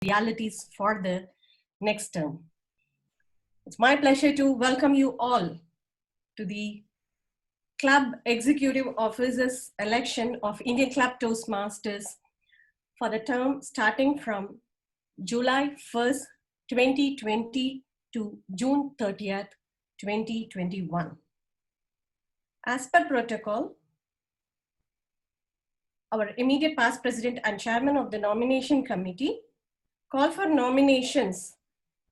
realities for the next term. It's my pleasure to welcome you all to the Club Executive Officers election of Indian Club Toastmasters for the term starting from July 1st, 2020 to June 30th, 2021. As per protocol, our immediate past president and chairman of the nomination committee call for nominations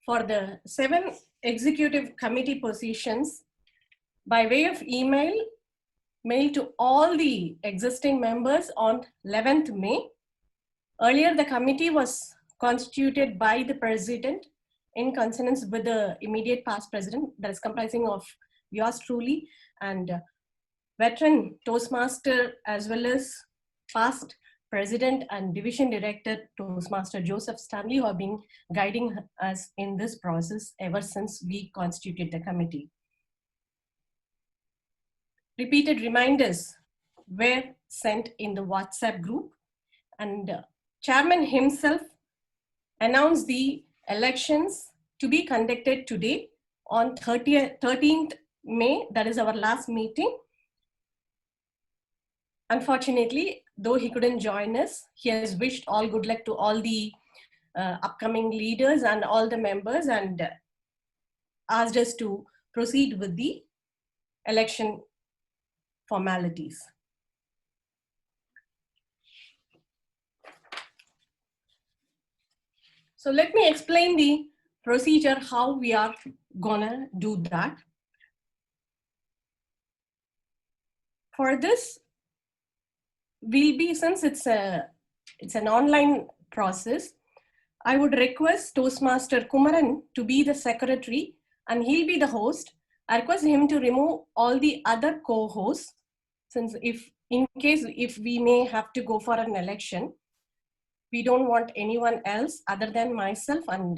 for the 7 executive committee positions by way of email mailed to all the existing members on 11th May. Earlier, the committee was constituted by the president in consonance with the immediate past president, that is comprising of yours truly and veteran Toastmaster as well as past president and division director Toastmaster Joseph Stanley, who have been guiding us in this process ever since we constituted the committee. Repeated reminders were sent in the WhatsApp group, and chairman himself announced the elections to be conducted today on 13th May, that is our last meeting. Unfortunately, though he couldn't join us, he has wished all good luck to all the upcoming leaders and all the members, and asked us to proceed with the election formalities. So let me explain the procedure, how we are gonna do that. For this, will be, since it's an online process, I would request Toastmaster Kumaran to be the secretary and he'll be the host. I request him to remove all the other co-hosts, since in case we may have to go for an election, we don't want anyone else other than myself and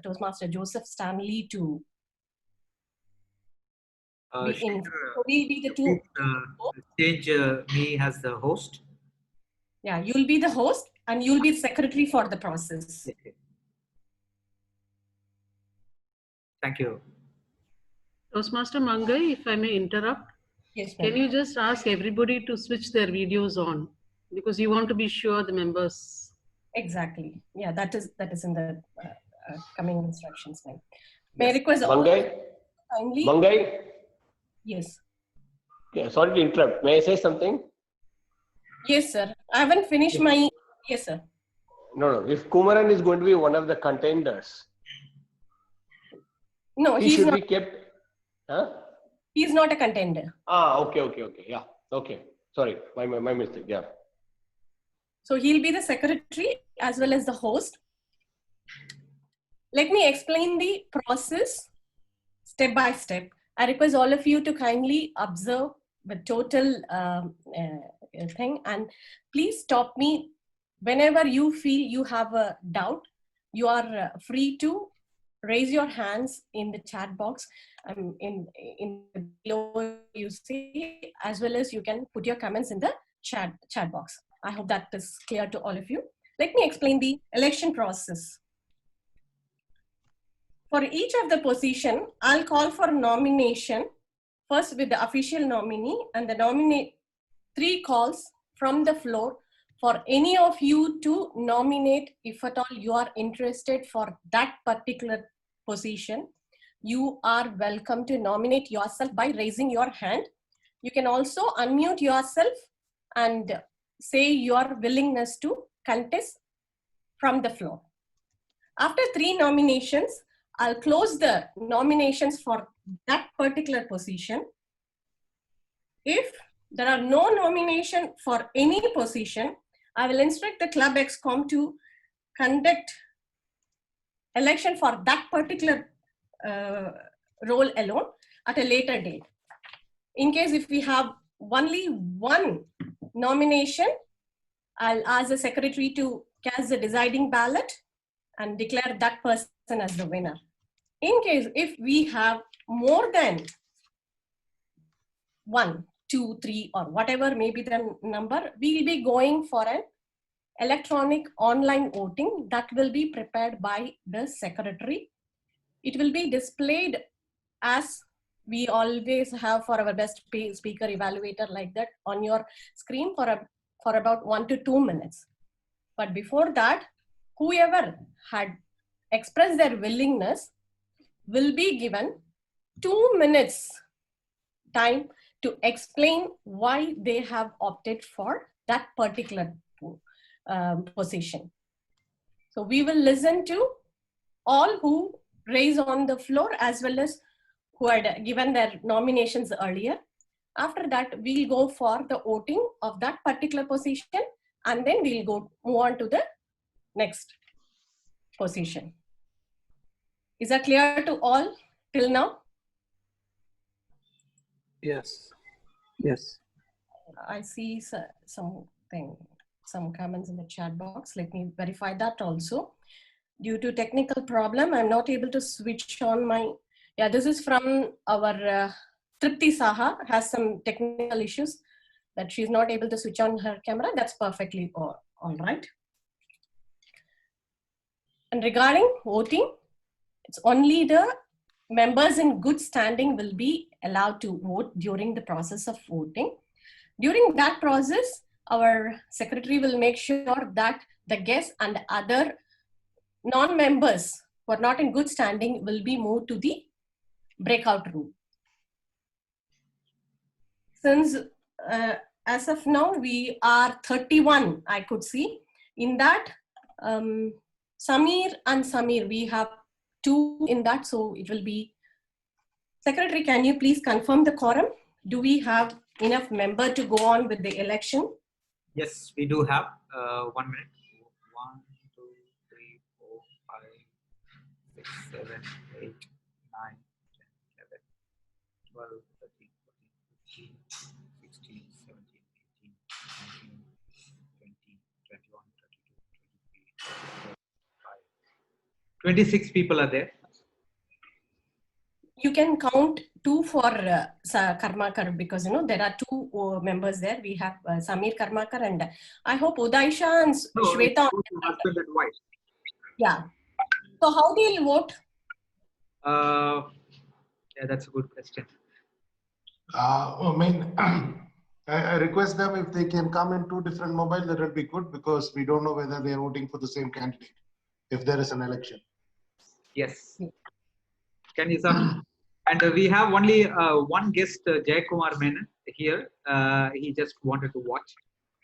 Toastmaster Joseph Stanley to be in. So we'll be the two. Change me as the host. Yeah, you'll be the host and you'll be the secretary for the process. Okay. Thank you. Toastmaster Mangai, if I may interrupt, yes, can you just ask everybody to switch their videos on, because you want to be sure the members. Exactly. Yeah, that is in the coming instructions. May I request Mangai? kindly? Mangai? Yes. Yeah, sorry to interrupt. May I say something? Yes, sir. I haven't finished my. Yes, sir. No. If Kumaran is going to be one of the contenders, no, he should be kept. Huh? He's not a contender. Okay. Yeah. Okay. Sorry, my mistake. Yeah. So he'll be the secretary as well as the host. Let me explain the process step by step. I request all of you to kindly observe the total thing, and please stop me whenever you feel you have a doubt. You are free to raise your hands in the chat box in below you see, as well as you can put your comments in the chat box. I hope that is clear to all of you. Let me explain the election process. For each of the position, I'll call for nomination, first with the official nominee, and the nominate 3 calls from the floor for any of you to nominate if at all you are interested for that particular position. You are welcome to nominate yourself by raising your hand. You can also unmute yourself and say your willingness to contest from the floor. After 3 nominations, I'll close the nominations for that particular position. If there are no nomination for any position, I will instruct the Club ExCom to conduct election for that particular role alone at a later date. In case if we have only 1 nomination, I'll ask the secretary to cast the deciding ballot and declare that person as the winner. In case if we have more than 1, 2, 3, or whatever may be the number, we'll be going for an electronic online voting that will be prepared by the secretary. It will be displayed as we always have for our best speaker evaluator, like that on your screen for about 1 to 2 minutes. But before that, whoever had expressed their willingness will be given 2 minutes time to explain why they have opted for that particular position. So we will listen to all who raise on the floor as well as who had given their nominations earlier. After that, we'll go for the voting of that particular position, and then we'll move on to the next position. Is that clear to all till now? Yes. Yes. I see some comments in the chat box. Let me verify that also. Due to technical problem, I'm not able to switch on my, yeah, this is from our Tripti Saha, has some technical issues that she's not able to switch on her camera. That's perfectly all right. And regarding voting, it's only the members in good standing will be allowed to vote during the process of voting. During that process, our secretary will make sure that the guests and other non-members who are not in good standing will be moved to the breakout room. Since as of now, we are 31, I could see. In that, Samir and Samir, we have 2 in that, so it will be. Secretary, can you please confirm the quorum? Do we have enough member to go on with the election? Yes, we do have 1 minute. 1, 2, 3, 4, 5, 6, 7, 8, 9, 10, 11, 12, 13, 14, 15, 16, 17, 18, 19, 20, 21, 22, 23, 24, 26 people are there. You can count 2 for Karmakar, because there are 2 members there. We have Samir Karmakar, and I hope Udaisha and Shweta. Husband and wife. Yeah. So how do you vote? Yeah, that's a good question. I request them if they can come in 2 different mobiles, that will be good, because we don't know whether they are voting for the same candidate if there is an election. Yes. Can you some? And we have only one guest, Jay Kumar Menon, here. He just wanted to watch.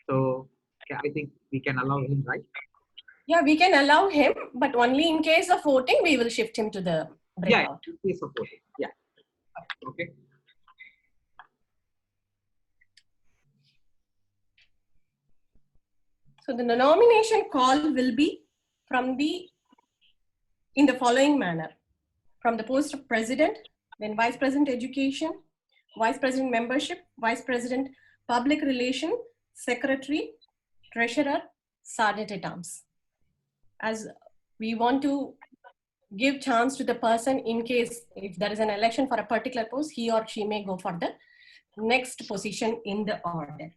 So I think we can allow him, right? Yeah, we can allow him, but only in case of voting, we will shift him to the breakout. Yeah, in case of voting. Yeah. Okay. So the nomination call will be in the following manner: from the post of president, then vice president education, vice president membership, vice president public relation, secretary, treasurer, sergeant at arms. As we want to give chance to the person, in case if there is an election for a particular post, he or she may go for the next position in the order.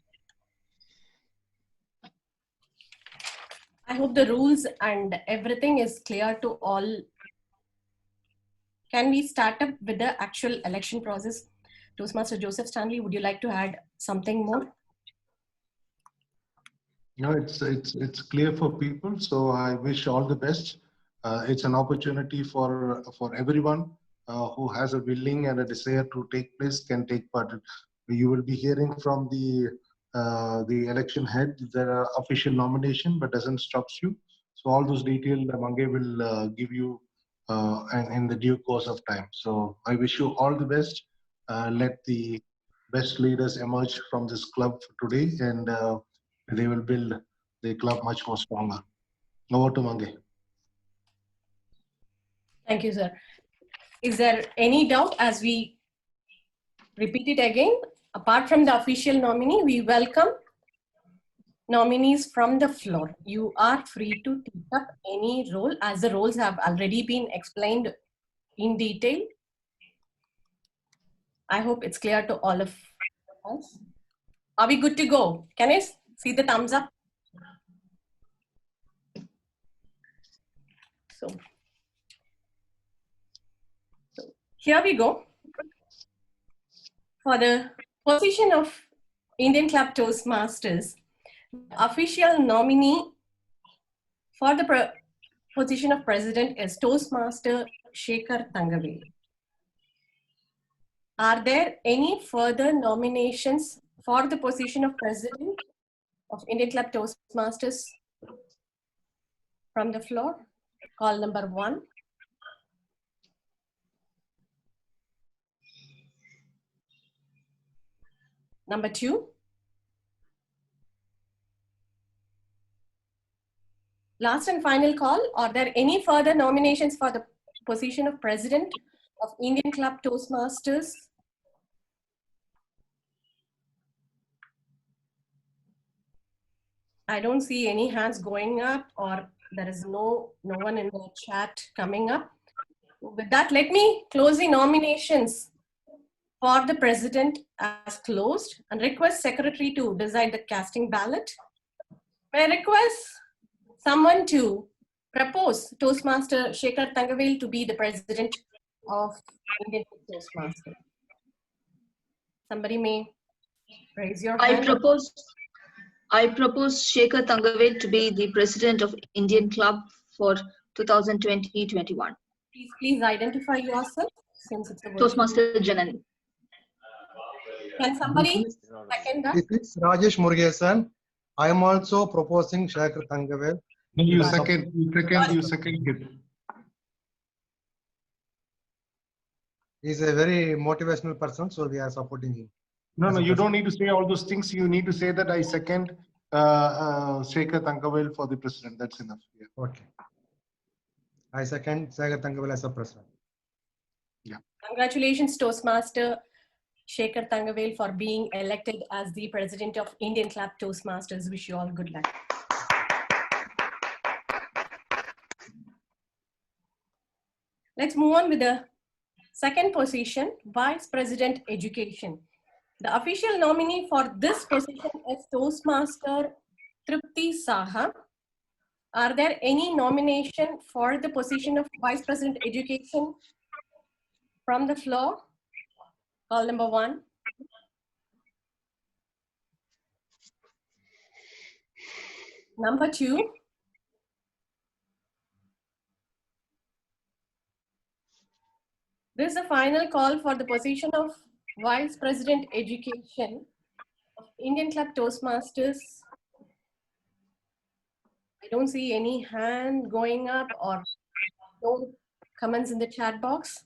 I hope the rules and everything is clear to all. Can we start up with the actual election process? Toastmaster Joseph Stanley, would you like to add something more? No, it's clear for people, so I wish all the best. It's an opportunity for everyone who has a willing and a desire to take place can take part. You will be hearing from the election head the official nomination, but doesn't stop you. So all those details Mange will give you in the due course of time. So I wish you all the best. Let the best leaders emerge from this club today, and they will build the club much more stronger. Over to Mange. Thank you, sir. Is there any doubt as we repeat it again? Apart from the official nominee, we welcome nominees from the floor. You are free to take up any role, as the roles have already been explained in detail. I hope it's clear to all of us. Are we good to go? Can I see the thumbs up? So here we go. For the position of Indian Club Toastmasters, official nominee for the position of president is Toastmaster Shekhar Thangaveli. Are there any further nominations for the position of president of Indian Club Toastmasters from the floor? Call number 1. Number 2. Last and final call. Are there any further nominations for the position of president of Indian Club Toastmasters? I don't see any hands going up, or there is no one in the chat coming up. With that, let me close the nominations for the president as closed and request secretary to decide the casting ballot. May I request someone to propose Toastmaster Shekhar Thangaveli to be the president of Indian Toastmasters? Somebody may raise your hand. I propose Shekhar Thangaveli to be the president of Indian Club for 2020-21. Please identify yourself since it's a virtual. Toastmaster Janani. Can somebody second that? This is Rajesh Murugesan. I am also proposing Shekhar Thangaveli. You second it. He is a very motivational person, so we are supporting him. No, you don't need to say all those things. You need to say that I second Shekhar Thangaveli for the president. That's enough. Yeah. Okay. I second Shekhar Thangaveli as a president. Yeah. Congratulations, Toastmaster Shekhar Thangaveli, for being elected as the president of Indian Club Toastmasters. Wish you all good luck. Let's move on with the second position, Vice President Education. The official nominee for this position is Toastmaster Tripti Saha. Are there any nomination for the position of Vice President Education from the floor? Call number 1. Number 2. This is the final call for the position of Vice President Education of Indian Club Toastmasters. I don't see any hand going up or no comments in the chat box.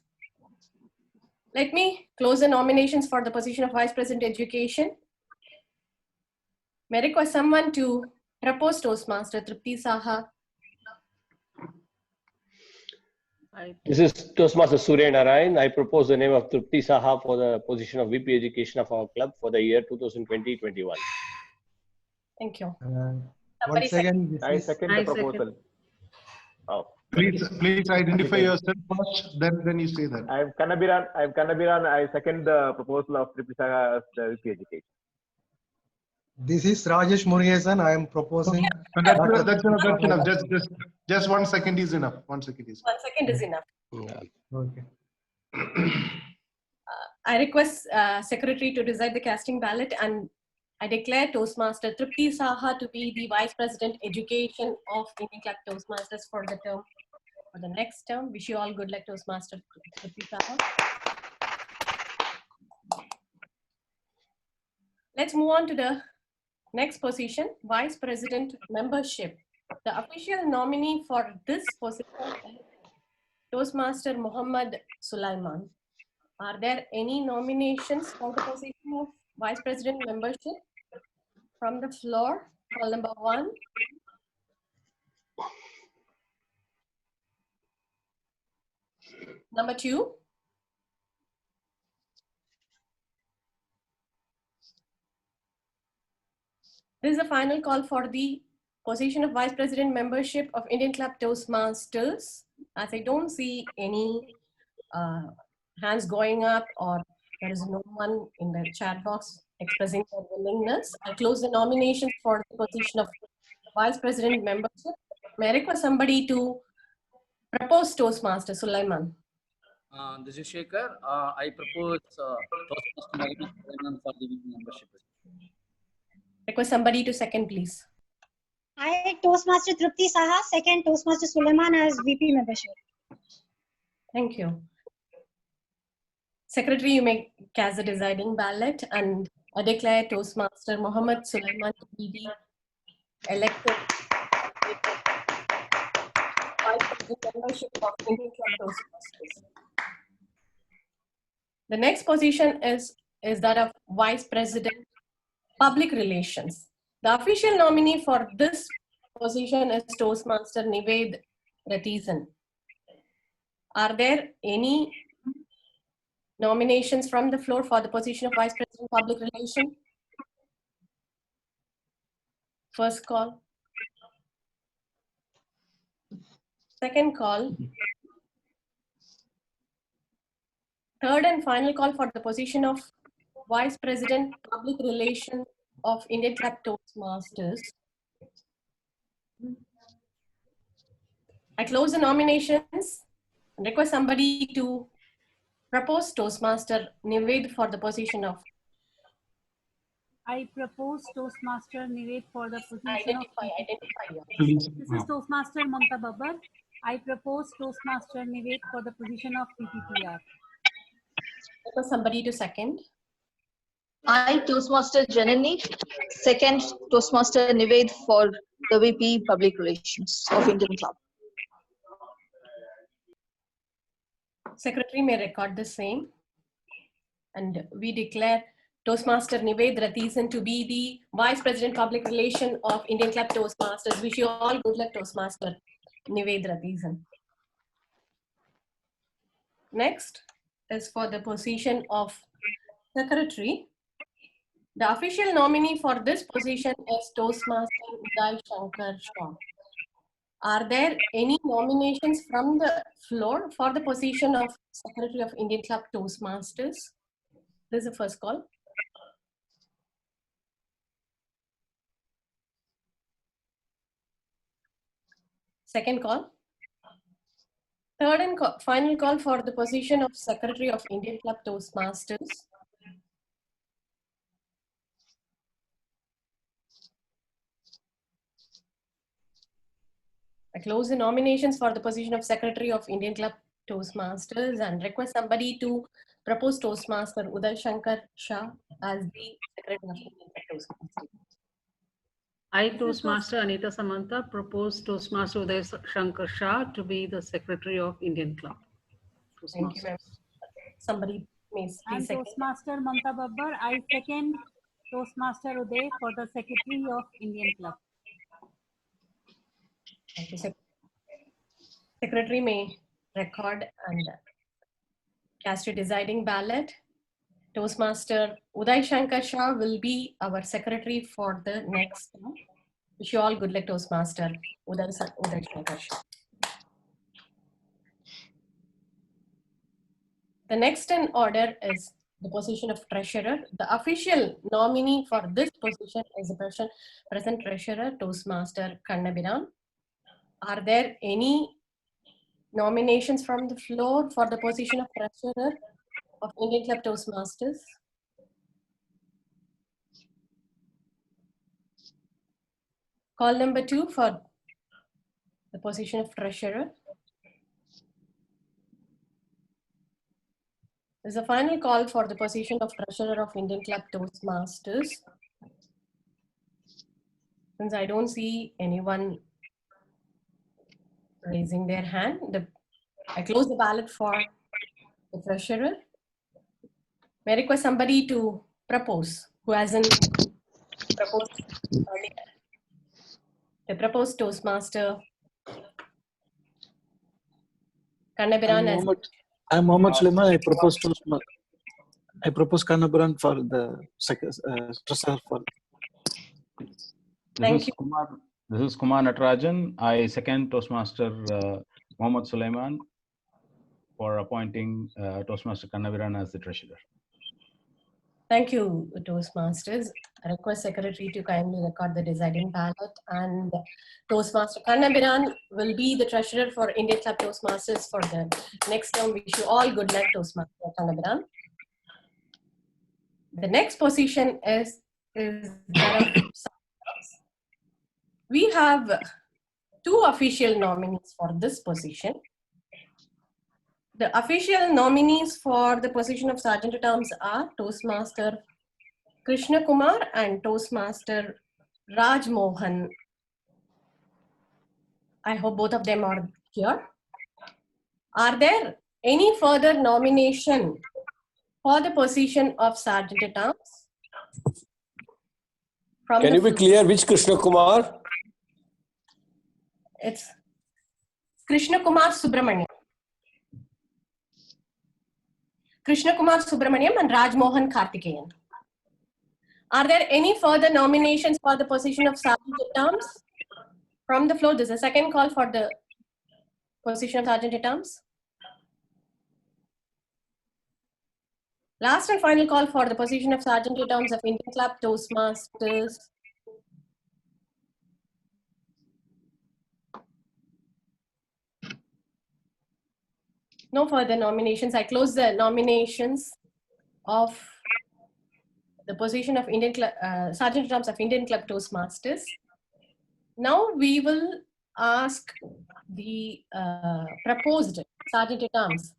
Let me close the nominations for the position of Vice President Education. May I request someone to propose Toastmaster Tripti Saha? This is Toastmaster Surya Narayan. I propose the name of Tripti Saha for the position of VP Education of our club for the year 2020-21. Thank you. Once again, I second the proposal. Oh. Please identify yourself first, then you say that. I am Kannabiran. I second the proposal of Tripti Saha as the VP Education. this is Rajesh Murugesan. I am proposing. That's enough. Just 1 second is enough. 1 second is enough. 1 second is enough. Yeah. Okay. I request Secretary to decide the casting ballot, and I declare Toastmaster Tripti Saha to be the Vice President Education of Indian Club Toastmasters for the next term. Wish you all good luck, Toastmaster Tripti Saha. Let's move on to the next position, Vice President Membership. The official nominee for this position is Toastmaster Muhammad Sulaiman. Are there any nominations for the position of Vice President Membership from the floor? Call number 1. Number 2. This is the final call for the position of Vice President Membership of Indian Club Toastmasters. As I don't see any hands going up or there is no one in the chat box expressing their willingness, I close the nominations for the position of Vice President Membership. May I request somebody to Propose Toastmaster Sulaiman. This is Shekhar. I propose Toastmaster Mohammed Sulaiman for the VP membership. Request somebody to second, please. I, Toastmaster Trupti Saha, second Toastmaster Sulaiman as VP membership. Thank you. Secretary, you may cast the deciding ballot, and I declare Toastmaster Mohammed Sulaiman to be the elected Vice President membership of Indian Club Toastmasters. The next position is that of Vice President Public Relations. The official nominee for this position is Toastmaster Nived Ratizan. Are there any nominations from the floor for the position of Vice President Public Relations? First call. Second call. Third and final call for the position of Vice President Public Relations of Indian Club Toastmasters. I close the nominations and request somebody to propose Toastmaster Nived for the position of. I propose Toastmaster Nived for the position Identify of. Please. This is Toastmaster Mamta Babbar. I propose Toastmaster Nived for the position of PPPR. Request somebody to second. I, Toastmaster Janani, second Toastmaster Nived for the VP Public Relations of Indian Club. Secretary may record the same. And we declare Toastmaster Nived Ratizan to be the Vice President Public Relations of Indian Club Toastmasters. Wish you all good luck, Toastmaster Nived Ratizan. Next is for the position of Secretary. The official nominee for this position is Toastmaster Uday Shankar Shah. Are there any nominations from the floor for the position of Secretary of Indian Club Toastmasters? This is the first call. Second call. Third and final call for the position of Secretary of Indian Club Toastmasters. I close the nominations for the position of Secretary of Indian Club Toastmasters and request somebody to propose Toastmaster Uday Shankar Shah as the Secretary of Indian Club Toastmasters. I, Toastmaster Anita Samantha, propose Toastmaster Uday Shankar Shah to be the Secretary of Indian Club. Thank you, ma'am. Somebody may And please second. Toastmaster Mamta Babbar. I second Toastmaster Uday for the Secretary of Indian Club. Thank you, Secretary may record and cast a deciding ballot. Toastmaster Uday Shankar Shah will be our secretary for the next term. Wish you all good luck, Toastmaster Uday Shankar Shah. The next in order is the position of Treasurer. The official nominee for this position is the present Treasurer, Toastmaster Kannabiran. Are there any nominations from the floor for the position of Treasurer of Indian Club Toastmasters? Call number 2 for the position of Treasurer. This is the final call for the position of Treasurer of Indian Club Toastmasters. Since I don't see anyone raising their hand, I close the ballot for the Treasurer. May I request somebody to propose who hasn't proposed earlier. The proposed Toastmaster Kannabiran as I'm Mohammed Sulaiman. I propose Kannabiran for the treasurer for. Thank you. This is Kumar Natarajan. I second Toastmaster Mohammed Sulaiman for appointing Toastmaster Kannabiran as the treasurer. Thank you, Toastmasters. I request Secretary to kindly record the deciding ballot, and Toastmaster Kannabiran will be the treasurer for Indian Club Toastmasters for the next term. Wish you all good luck, Toastmaster Kannabiran. The next position is that of we have 2 official nominees for this position. The official nominees for the position of Sergeant at Arms are Toastmaster Krishna Kumar and Toastmaster Raj Mohan. I hope both of them are here. Are there any further nomination for the position of Sergeant at Arms? Can you be clear which Krishna Kumar? It's Krishna Kumar Subramaniam. Krishna Kumar Subramaniam and Raj Mohan Karthikeyan. Are there any further nominations for the position of Sergeant at Arms? From the floor, this is a second call for the position of Sergeant at Arms. Last and final call for the position of Sergeant at Arms of Indian Club Toastmasters. No further nominations. I close the nominations of the position of Indian Club, Sergeant at Arms of Indian Club Toastmasters. Now we will ask the proposed Sergeant at Arms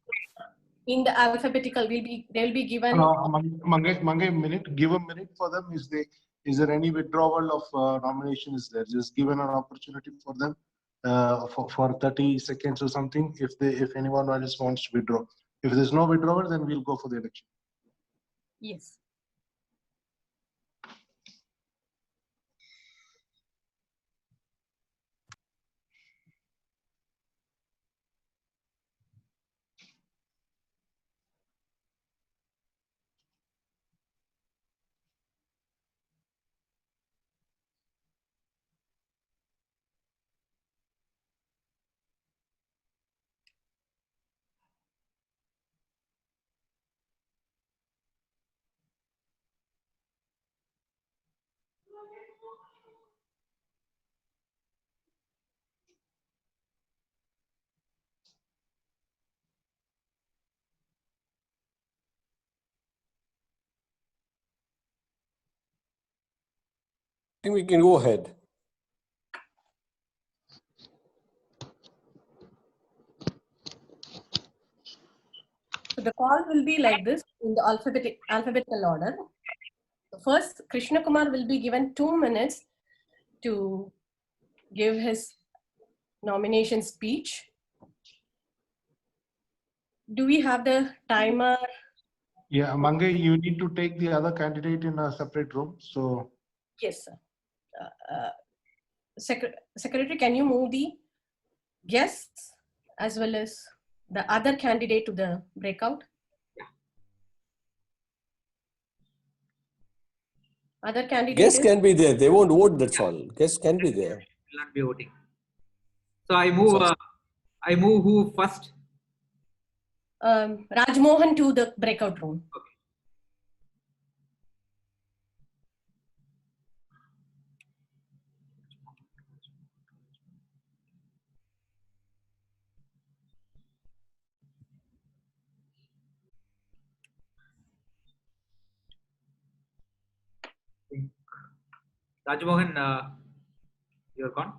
in the alphabetical. They'll be given. Mangai, minute. Give a minute for them. Is there any withdrawal of nomination? Is there just given an opportunity for them for 30 seconds or something? If anyone else wants to withdraw. If there's no withdrawal, then we'll go for the election. Yes. I think we can go ahead. So the call will be like this in the alphabetical order. First, Krishna Kumar will be given 2 minutes to give his nomination speech. Do we have the timer? Yeah, Mangai, you need to take the other candidate in a separate room. So Yes, sir. Secretary, can you move the guests as well as the other candidate to the breakout? Other candidates? Guests can be there. They won't vote, that's all. Guests can be there. Will not be voting. So I move who first? Raj Mohan to the breakout room. Okay. Raj Mohan, you're gone.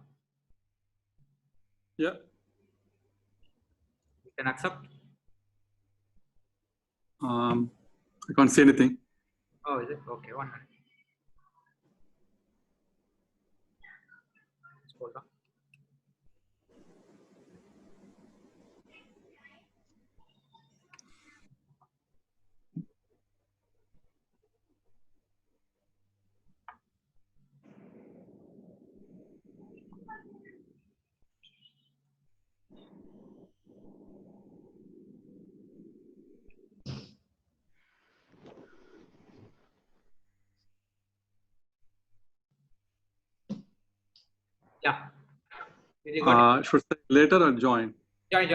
Yeah. You can accept. I can't say anything. Oh, is it? Okay, 1 minute. Just hold on. Yeah. Should I later or join? Join.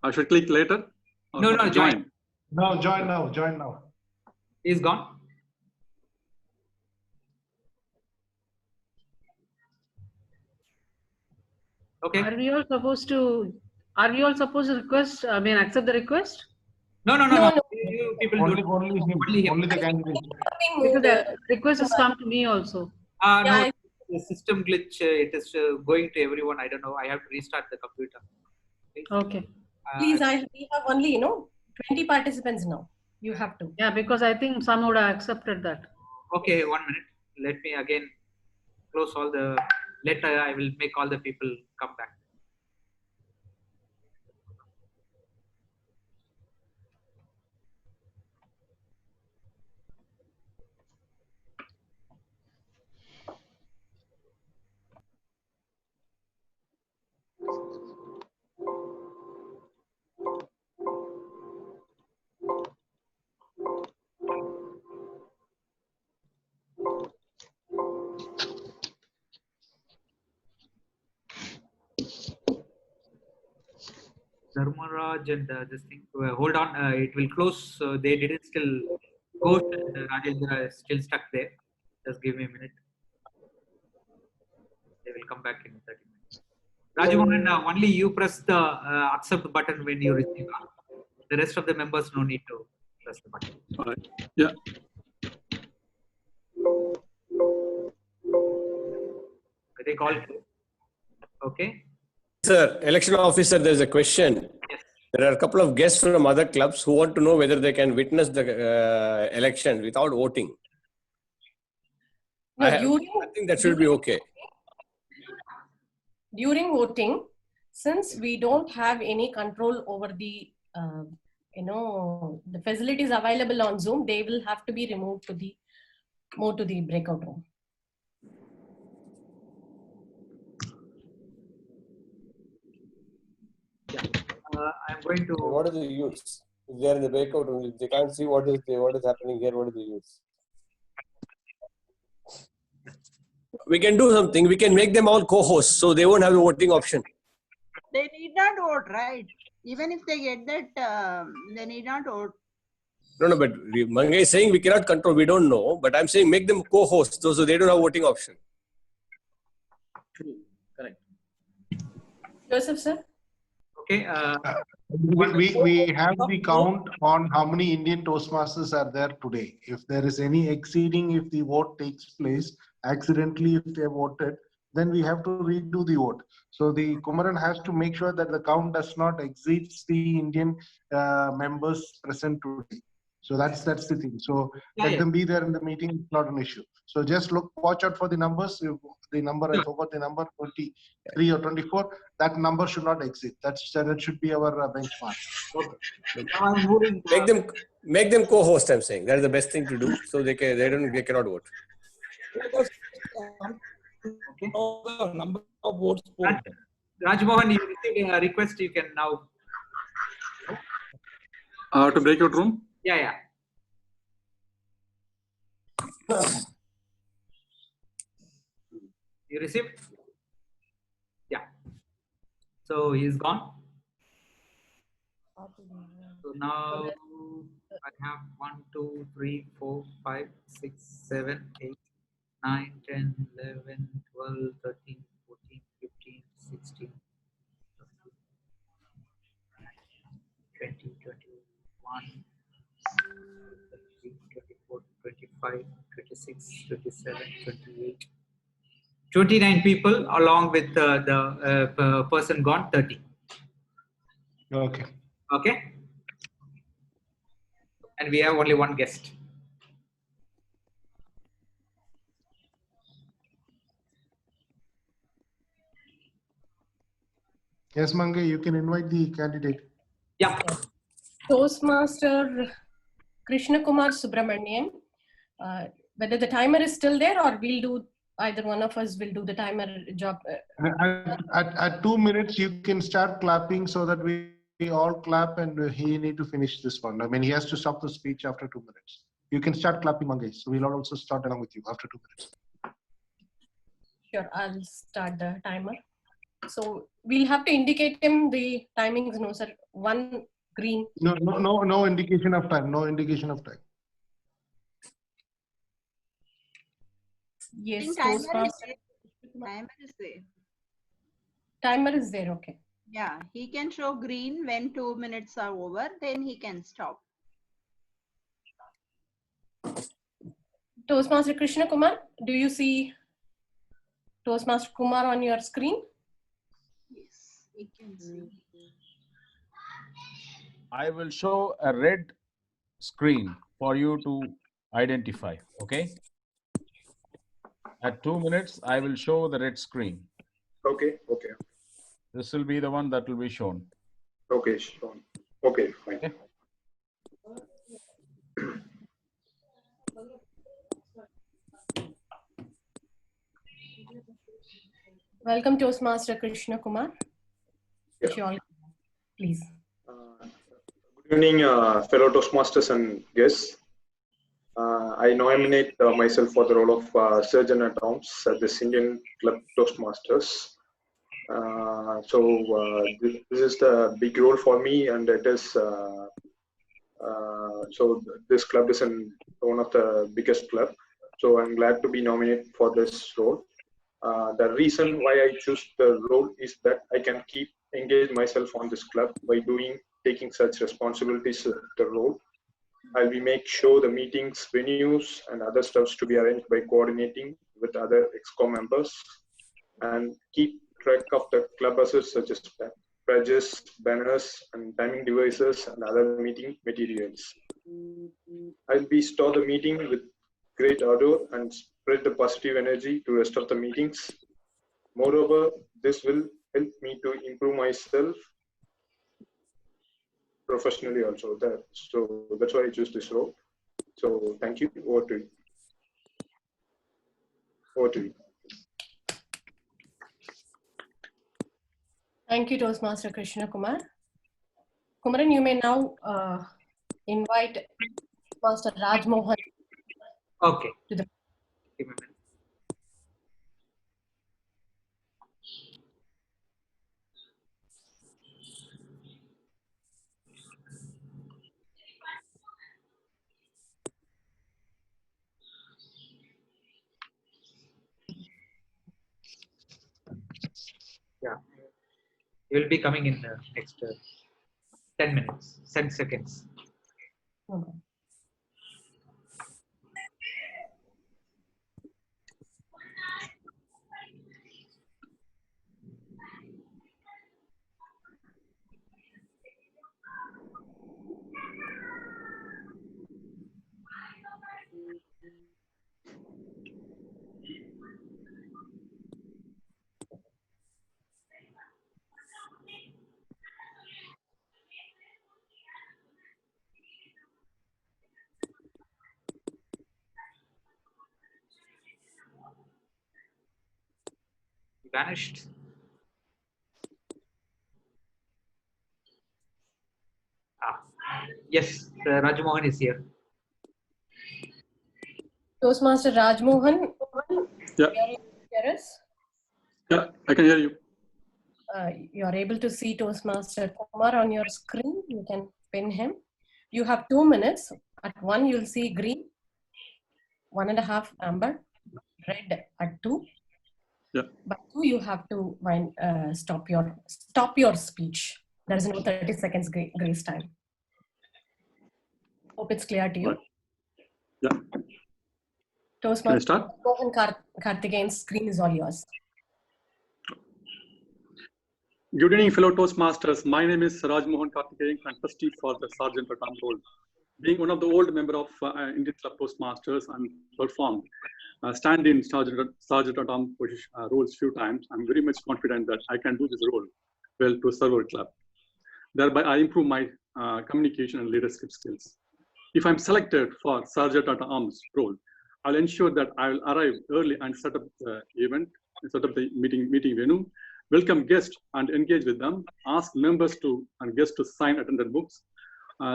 I should click later? Or No, join. No, join now. He's gone. Okay. Are we all supposed to request, accept the request? No. You people Only, do. only him. Only the candidate. Because the request has come to me also. No, the system glitch. It is going to everyone. I don't know. I have to restart the computer. Okay. Please, we have only 20 participants now. You have to. Yeah, because I think some would have accepted that. Okay, 1 minute. Let me again close all the. Later, I will make all the people come back. Dharmaraj and this thing. Hold on, it will close. They didn't still go. Rajendra is still stuck there. Just give me a minute. They will come back in 30 minutes. Rajamohan, only you press the accept button when you receive. The rest of the members no need to press the button. All right. Yeah. I think all. Okay. Sir, election officer, there's a question. Yes. There are a couple of guests from other clubs who want to know whether they can witness the election without voting. No, I think that should be okay. During voting, since we don't have any control over the the facilities available on Zoom, they will have to be moved to the breakout room. I'm going to. What is the use? If they are in the breakout room, if they can't see what is happening here, what is the use? We can do something. We can make them all co-hosts, so they won't have the voting option. They need not vote, right? Even if they get that, they need not vote. No, but Mangai is saying we cannot control. We don't know. But I'm saying make them co-hosts, so they don't have voting option. True. Correct. Joseph, sir? Okay. We have the count on how many Indian Toastmasters are there today. If there is any exceeding, if the vote takes place accidentally, if they voted, then we have to redo the vote. So the Kumaran has to make sure that the count does not exceed the Indian members present today. So that's the thing. So let them be there in the meeting. It's not an issue. So just watch out for the numbers. If the number, I forgot the number, 23 or 24. That number should not exceed. That should be our benchmark. Okay. Make them co-host. I'm saying that is the best thing to do. So they cannot vote. Okay. Number of votes. Rajmohan, you received a request. You can now. To breakout room. Yeah. You received? Yeah. So he's gone. So now I have 1, 2, 3, 4, 5, 6, 7, 8, 9, 10, 11, 12, 13, 14, 15, 16, 20, 21. 24, 25, 26, 27, 28, 29 people along with the person gone, 30. Okay. Okay. And we have only one guest. Yes, Mangai, you can invite the candidate. Yeah. Toastmaster Krishna Kumar Subramanian. Whether the timer is still there or we'll do, either one of us will do the timer job. At 2 minutes, you can start clapping so that we all clap and he need to finish this one. I mean, he has to stop the speech after 2 minutes. You can start clapping, Mangai. So we'll also start along with you after 2 minutes. Sure, I'll start the timer. So we'll have to indicate him the timings, no, sir. One green. No indication of time. No indication of time. Yes, think timer is Toastmaster. there. Timer is there. Timer is there, okay. Yeah, he can show green when 2 minutes are over, then he can stop. Toastmaster Krishna Kumar, do you see Toastmaster Kumar on your screen? Yes, he can see. I will show a red screen for you to identify. Okay. At 2 minutes, I will show the red screen. Okay, okay. This will be the one that will be shown. Okay, Sean. Okay, fine. Okay. Welcome, Toastmaster Krishna Kumar. Yeah. Please. Good evening, fellow Toastmasters and guests. I nominate myself for the role of Surgeon at Arms at this Indian Club Toastmasters. This is the big role for me, and it is so this club is one of the biggest club. So I'm glad to be nominated for this role. The reason why I choose the role is that I can keep engage myself on this club by taking such responsibilities the role. I'll be make sure the meetings, venues, and other stuffs to be arranged by coordinating with other EXCO members, and keep track of the club buses such as badges, banners, and timing devices and other meeting materials. I'll be store the meeting with great ardor and spread the positive energy to rest of the meetings. Moreover, this will help me to improve myself professionally also. So that's why I choose this role. So thank you. Over to you. Over to you. Thank you, Toastmaster Krishna Kumar. Kumaran, you may now invite Master Raj Mohan. Okay. To the Give me a minute. Yeah, you will be coming in the next 10 minutes, 10 seconds. Okay. Vanished. Yes, Raj Mohan is here. Toastmaster Raj Mohan, Yeah. Hear us? Yeah, I can hear you. You are able to see Toastmaster Kumar on your screen. You can pin him. You have 2 minutes. At 1, you'll see green, 1.5 amber, red at 2. Yeah. But 2, you have to stop your speech. There is no 30 seconds grace time. Hope it's clear to you. Right. Yeah. Toastmaster Mohan Karthikeyan's screen is all yours. Good evening, fellow Toastmasters. My name is Raj Mohan Karthikeyan, contestant for the Sergeant at Arms role. Being one of the old member of Indian Club Toastmasters and performed stand-in Sergeant at Arms roles few times, I'm very much confident that I can do this role well to serve our club. Thereby, I improve my communication and leadership skills. If I'm selected for Sergeant at Arms role, I'll ensure that I will arrive early and set up the event, set up the meeting venue, welcome guests and engage with them, ask members and guests to sign attendance books,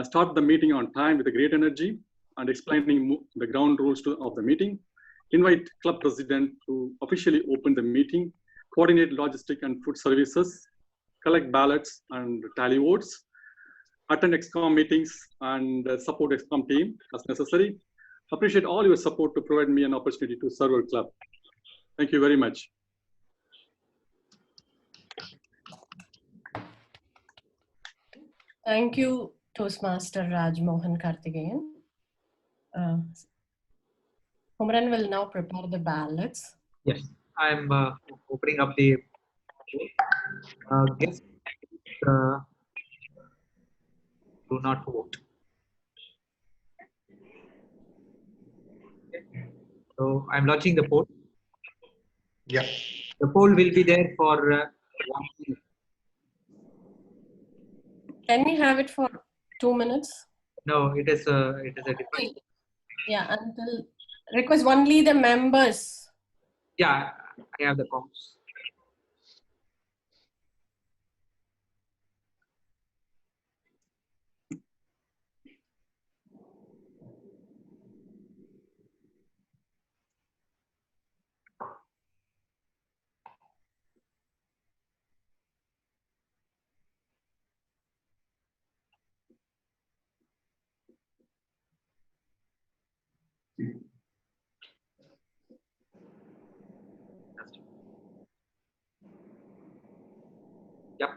start the meeting on time with a great energy and explaining the ground rules of the meeting, invite club president to officially open the meeting, coordinate logistic and food services, collect ballots and tally votes, attend EXCOM meetings and support EXCOM team as necessary. Appreciate all your support to provide me an opportunity to serve our club. Thank you very much. Thank you, Toastmaster Raj Mohan Karthikeyan. Humran will now prepare the ballots. Yes, I'm opening up the guest. Do not vote. Okay. So I'm launching the poll. Yeah. The poll will be there for 1 minute. Can we have it for 2 minutes? No, it is a different. Yeah, until request only the members. Yeah, I have the comps. Yep.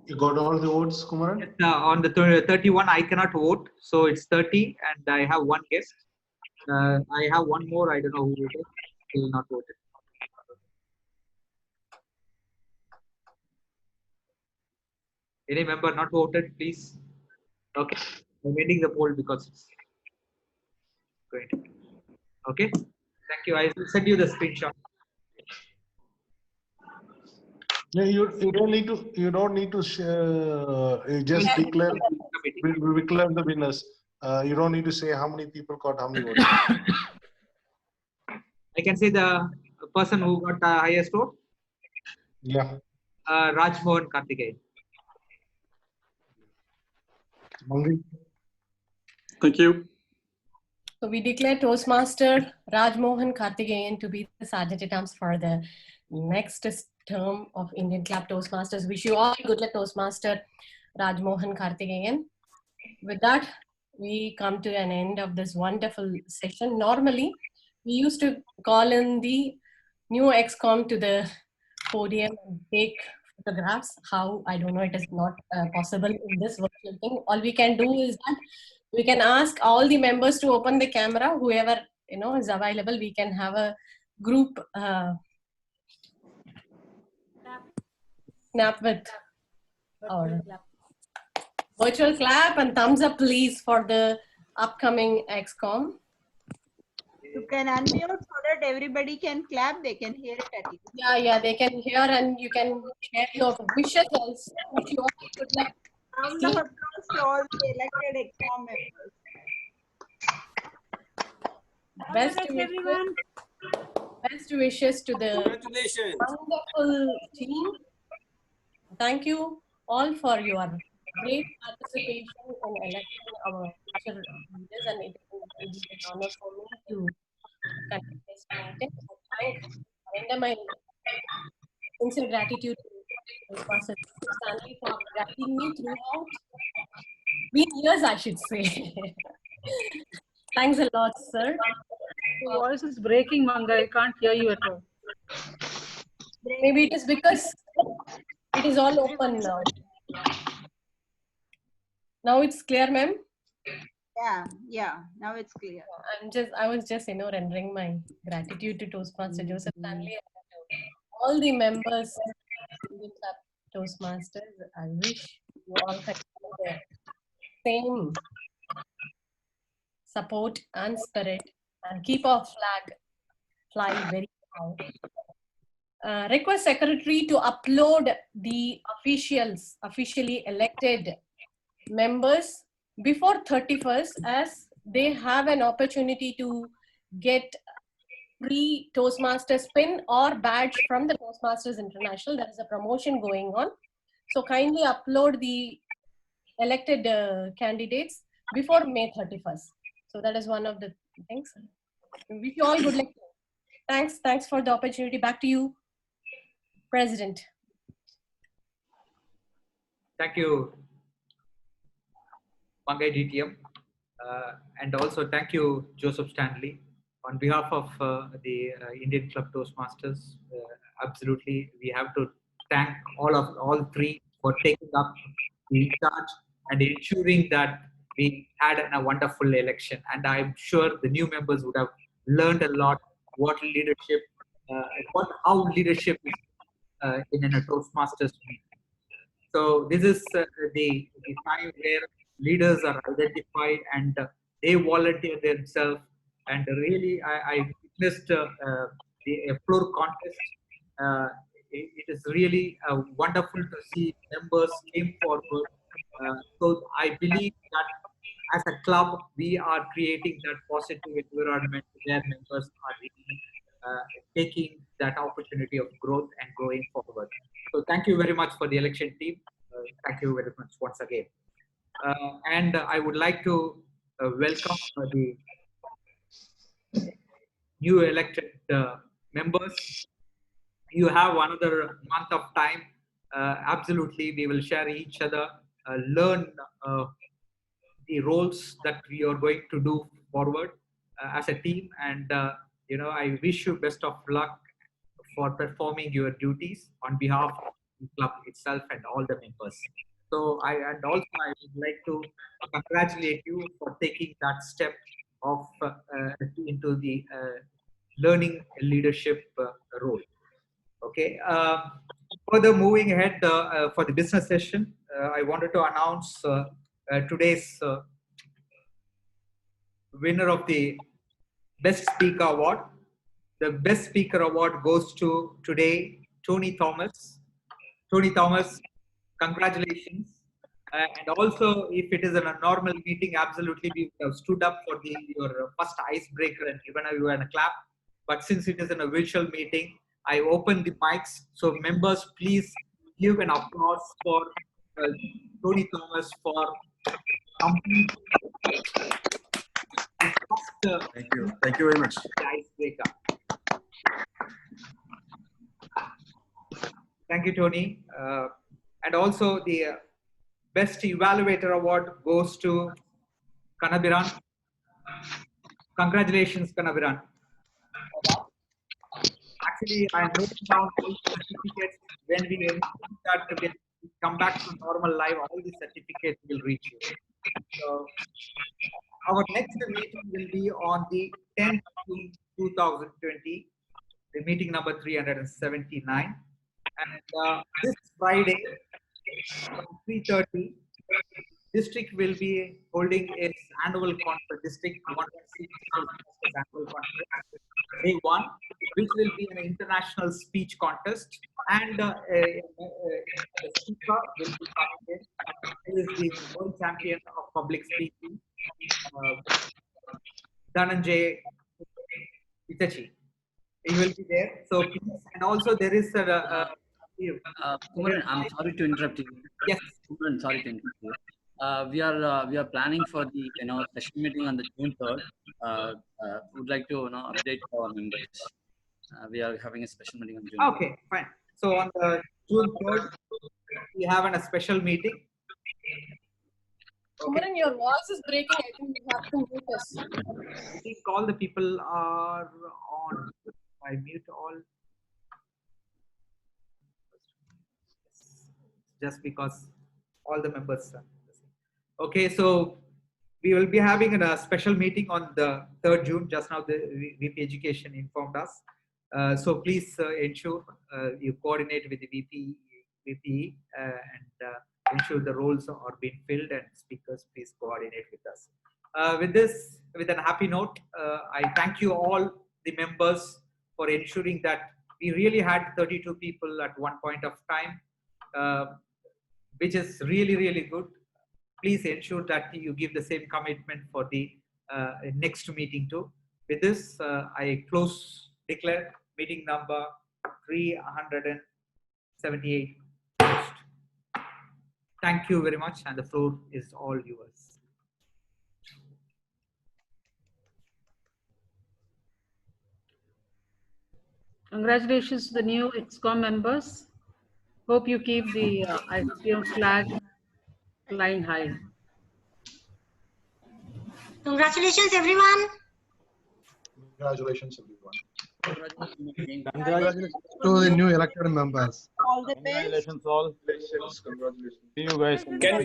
You got all the votes, Kumaran? Yes, on the 31, I cannot vote, so it's 30, and I have one guest. I have one more. I don't know who it is. Still not voted. Any member not voted, please? Okay. I'm ending the poll because it's great. Okay. Thank you. I will send you the screenshot. Yeah, you don't need to share. You just declare the winners. You don't need to say how many people got how many votes. I can say the person who got the highest vote. Yeah. Raj Mohan Karthikeyan. Thank you. So we declare Toastmaster Raj Mohan Karthikeyan to be the Sergeant at Arms for the next term of Indian Club Toastmasters. Wish you all good luck, Toastmaster Raj Mohan Karthikeyan. With that, we come to an end of this wonderful session. Normally, we used to call in the new ExCom to the podium and take photographs. How, I don't know, it is not possible in this virtual thing. All we can do is that we can ask all the members to open the camera, whoever is available. We can have a group snap with our virtual clap and thumbs up, please, for the upcoming ExCom. You can unmute so that everybody can clap. They can hear it at least. Yeah, they can hear and you can share your wishes also. Wish you all good luck. Round of applause to all the elected ExCom members. Best wishes to the wonderful team. Thank you all for your great participation in electing our future leaders, and it is an honor for me to conduct this meeting. I render my sincere gratitude to Pastor Stanley for guiding me throughout. Been years, I should say. Thanks a lot, sir. Your voice is breaking, Manga. I can't hear you at all. Maybe it is because it is all open now. Now it's clear, ma'am? Yeah, now it's clear. I was just rendering my gratitude to Toastmaster Joseph Stanley and to all the members of the Club Toastmasters. I wish you all continue the same support and spirit and keep our flag flying very high. Request Secretary to upload the officially elected members before 31st, as they have an opportunity to get free Toastmasters pin or badge from the Toastmasters International. There is a promotion going on. So kindly upload the elected candidates before May 31st. So that is one of the things. Wish you all good luck. Thanks for the opportunity. Back to you, President. Thank you, Mangai DTM. And also thank you, Joseph Stanley, on behalf of the Indian Club Toastmasters, absolutely we have to thank all three for taking up the charge and ensuring that we had a wonderful election. And I'm sure the new members would have learned a lot what leadership, how leadership is in a Toastmasters meeting. So this is the time where leaders are identified and they volunteer themselves. And really, I witnessed the floor contest. It is really wonderful to see members came forward. So I believe that as a club, we are creating that positive environment where members are really taking that opportunity of growth and going forward. So thank you very much for the election team. Thank you very much once again. And I would like to welcome the new elected members. You have another month of time. Absolutely, we will share each other, learn the roles that we are going to do forward as a team. And I wish you best of luck for performing your duties on behalf of the club itself and all the members. So I would like to congratulate you for taking that step of into the learning leadership role. Okay. Further moving ahead for the business session, I wanted to announce today's winner of the Best Speaker Award. The Best Speaker Award goes to today Tony Thomas. Tony Thomas, congratulations. And also, if it is in a normal meeting, absolutely we would have stood up for your first icebreaker and given you a clap. But since it is in a virtual meeting, I open the mics. So members, please give an applause for Tony Thomas for completing his first Thank you very much. icebreaker. Thank you, Tony. And also the Best Evaluator Award goes to Kanabiran. Congratulations, Kanabiran. Actually, I am noting down all the certificates. When we start to come back to normal life, all the certificates will reach you. So our next meeting will be on the 10th June 2020, the meeting number 379. And this Friday, from 3:30, district will be holding its annual conference, district 116 annual conference, day 1, which will be an international speech contest. And the speaker will be coming in. He is the world champion of public speaking, Dhananjay Itachi. He will be there. So please, and also there is Kumaran, I'm sorry to interrupt you. Yes. Kumaran, sorry to interrupt you. We are planning for the session meeting on the June 3rd. Would like to update our members. We are having a special meeting on June. Okay, fine. So on the June 3rd, we have a special meeting. Kumaran, your voice is breaking. I think you have to mute us. I think all the people are on. I mute all. Just because all the members are. Okay, so we will be having a special meeting on the 3rd June. Just now the VP Education informed us. So please ensure you coordinate with the VP and ensure the roles are being filled, and speakers, please coordinate with us. With this, with a happy note, I thank you all the members for ensuring that we really had 32 people at one point of time, which is really, really good. Please ensure that you give the same commitment for the next meeting too. With this, I declare meeting number 378 closed. Thank you very much, and the floor is all yours. Congratulations to the new ExCom members. Hope you keep the ICM flag flying high. Congratulations, everyone. Congratulations, everyone. Congratulations to the new elected members. All the best. Congratulations all. Congratulations. See you guys. Can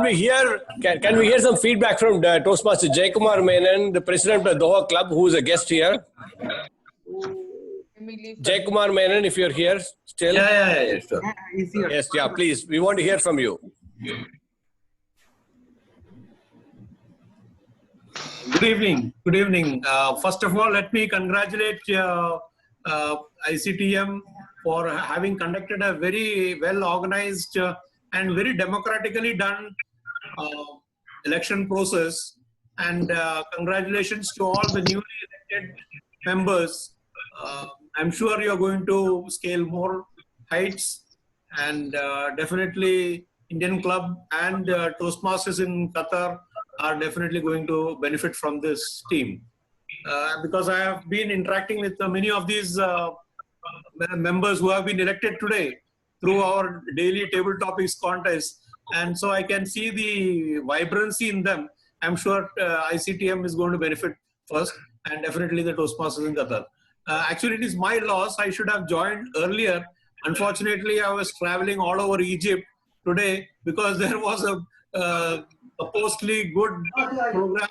we hear some feedback from Toastmaster Jaykumar Menon, the president of the Doha Club, who is a guest here? Jaykumar Menon, if you're here still. Yeah, sure. He's here. Yes, yeah, please. We want to hear from you. Good evening. Good evening. First of all, let me congratulate ICTM for having conducted a very well organized and very democratically done election process. And congratulations to all the newly elected members. I'm sure you're going to scale more heights, and definitely Indian Club and Toastmasters in Qatar are definitely going to benefit from this team. Because I have been interacting with many of these members who have been elected today through our daily table topics contest, and so I can see the vibrancy in them. I'm sure ICTM is going to benefit first, and definitely the Toastmasters in Qatar. Actually, it is my loss. I should have joined earlier. Unfortunately, I was traveling all over Egypt today because there was a supposedly good program,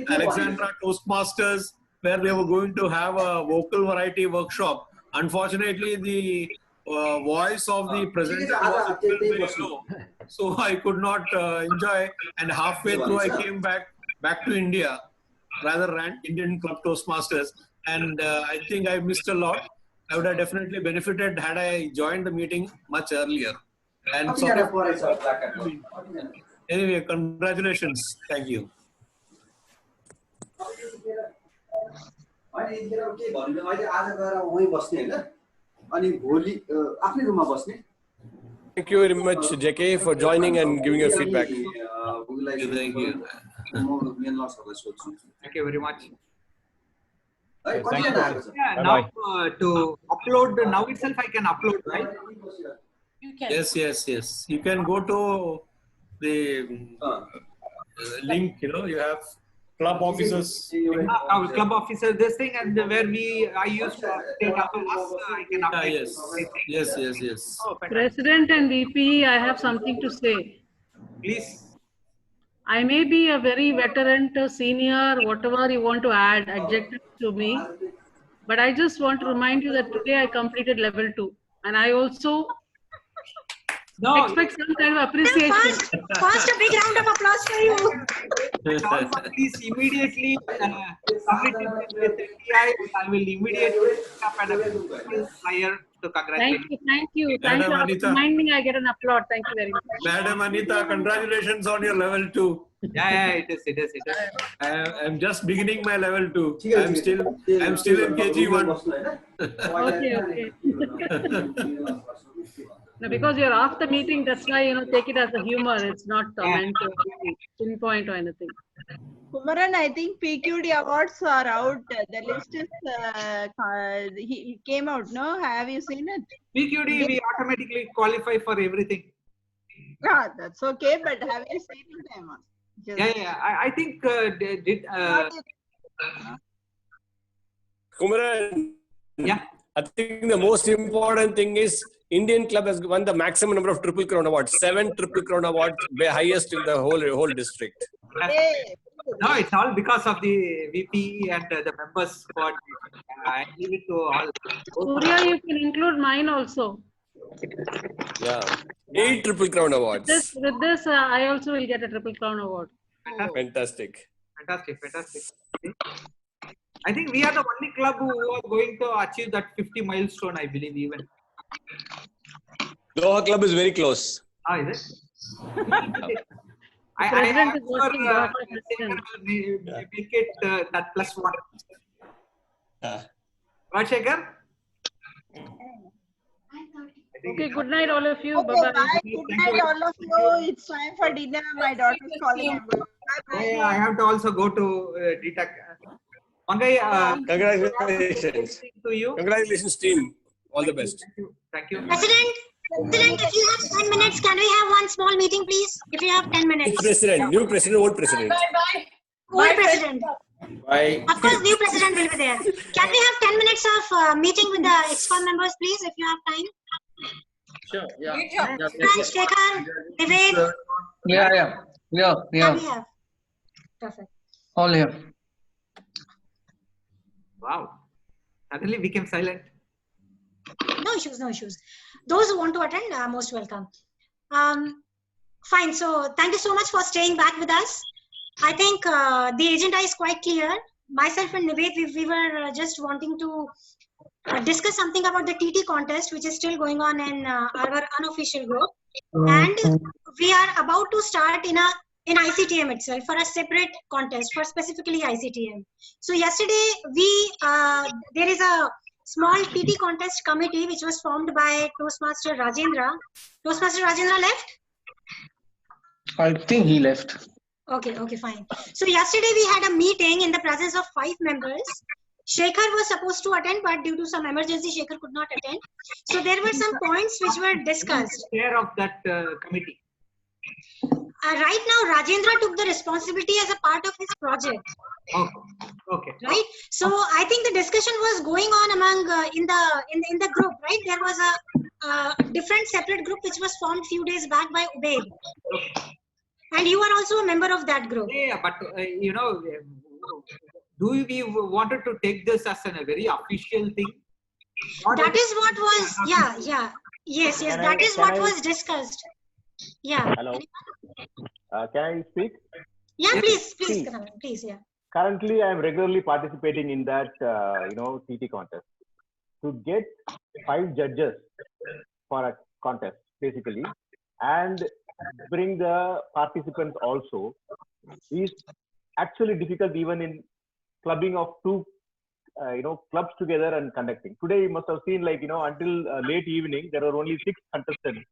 Alexandra Toastmasters, where they were going to have a vocal variety workshop. Unfortunately, the voice of the presenter was very low, so I could not enjoy. And halfway through, I came back to India, rather than Indian Club Toastmasters, and I think I missed a lot. I would have definitely benefited had I joined the meeting much earlier. And so, anyway, congratulations. Thank you. Thank you very much, JK, for joining and giving your feedback. Thank you. Thank you very much. Thank you. Yeah, now to upload, now itself I can upload, right? You can. Yes. You can go to the link, you have club officers. Club officer, this thing, and where I used to take up us, I can update. Yes. Oh, President and VP, I have something to say. Please. I may be a very veteran to senior, whatever you want to add, adjectives to me. But I just want to remind you that today I completed level 2. And I also expect some kind of appreciation. First, a big round of applause for you. Please immediately submit it with NTI. I will immediately up and higher to congratulate. Thank you. Thank you. Anita. Remind me, I get an applaud. Thank you very much. Madam Anita, congratulations on your level 2. Yeah, it is. I'm just beginning my level 2. I'm still in KG1. Okay. No, because you're off the meeting, that's why, take it as a humor. It's not meant to pinpoint or anything. Kumaran, I think PQD awards are out. The list is, he came out, no? Have you seen it? PQD, we automatically qualify for everything. Yeah, that's okay, but have you seen them? Yeah. I think Kumaran, yeah. I think the most important thing is Indian Club has won the maximum number of Triple Crown awards. 7 Triple Crown awards, the highest in the whole district. No, it's all because of the VP and the members squad. I leave it to all. Surya, you can include mine also. Yeah, 8 Triple Crown awards. With this, I also will get a Triple Crown award. Fantastic. I think we are the only club who are going to achieve that 50 milestone, I believe, even. Doha Club is very close. Is it? I have make it that +1. Right, Shekhar? Okay, good night, all of you. Okay, bye. Good night, all of you. It's time for dinner. My daughter is calling. Bye. Yeah, I have to also go to DTAC. Mangai, congratulations to you. Congratulations, team. All the best. Thank you. President, if you have 10 minutes, can we have one small meeting, please? If you have 10 minutes. New president, old president. Old president. Bye. Of course, new president will be there. Can we have 10 minutes of meeting with the ExCom members, please, if you have time? Sure. Yeah. Thanks, Shekhar, Nived. Yeah. Can we have? Perfect. All here. Wow. Suddenly became silent. No issues, no issues. Those who want to attend are most welcome. Fine. So thank you so much for staying back with us. I think the agenda is quite clear. Myself and Nived, we were just wanting to discuss something about the TT contest, which is still going on in our unofficial group. And we are about to start in ICTM itself for a separate contest for specifically ICTM. So yesterday there is a small TT contest committee which was formed by Toastmaster Rajendra. Toastmaster Rajendra left? I think he left. Okay, fine. So yesterday we had a meeting in the presence of 5 members. Shekhar was supposed to attend, but due to some emergency, Shekhar could not attend. So there were some points which were discussed. Chair of that committee. Right now, Rajendra took the responsibility as a part of his project. Okay. Right. So I think the discussion was going on among in the group. Right. There was a different separate group which was formed few days back by Ubaid. And you are also a member of that group. Yeah, but do we wanted to take this as a very official thing? That is what was, yes, that is what was discussed. Yeah. Hello. Can I speak? Yeah, please, yeah. Currently, I am regularly participating in that, TT contest. To get 5 judges for a contest, basically, and bring the participants also is actually difficult even in clubbing of 2 clubs together and conducting. Today you must have seen until late evening there are only 6 contestants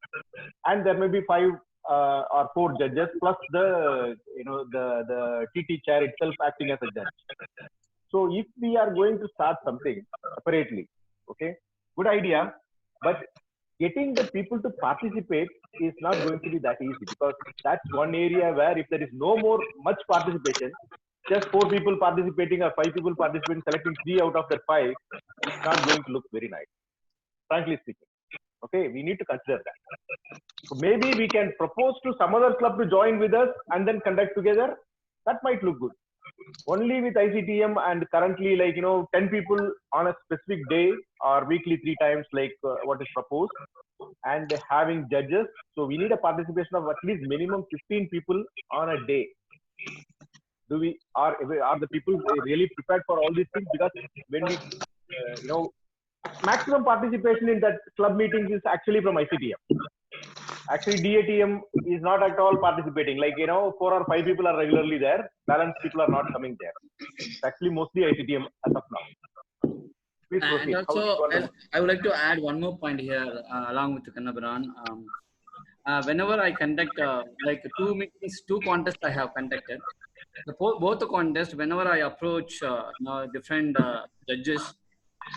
and there may be 5 or 4 judges plus the TT chair itself acting as a judge. So if we are going to start something separately, okay, good idea, but getting the people to participate is not going to be that easy because that's one area where if there is no much participation, just 4 people participating or 5 people participating, selecting 3 out of that 5, it's not going to look very nice, frankly speaking. Okay, we need to consider that. So maybe we can propose to some other club to join with us and then conduct together. That might look good. Only with ICTM and currently 10 people on a specific day or weekly 3 times what is proposed and having judges. So we need a participation of at least minimum 15 people on a day. Are the people really prepared for all these things? Because when we, maximum participation in that club meetings is actually from ICTM. Actually, DATM is not at all participating. 4 or 5 people are regularly there. Balance people are not coming there. It's actually mostly ICTM as of now. Please proceed. And also, I would like to add one more point here, along with Kannabiran. Whenever I conduct 2 meetings, 2 contests I have conducted. Both the contests, whenever I approach different judges,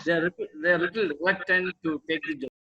they are little reluctant to take the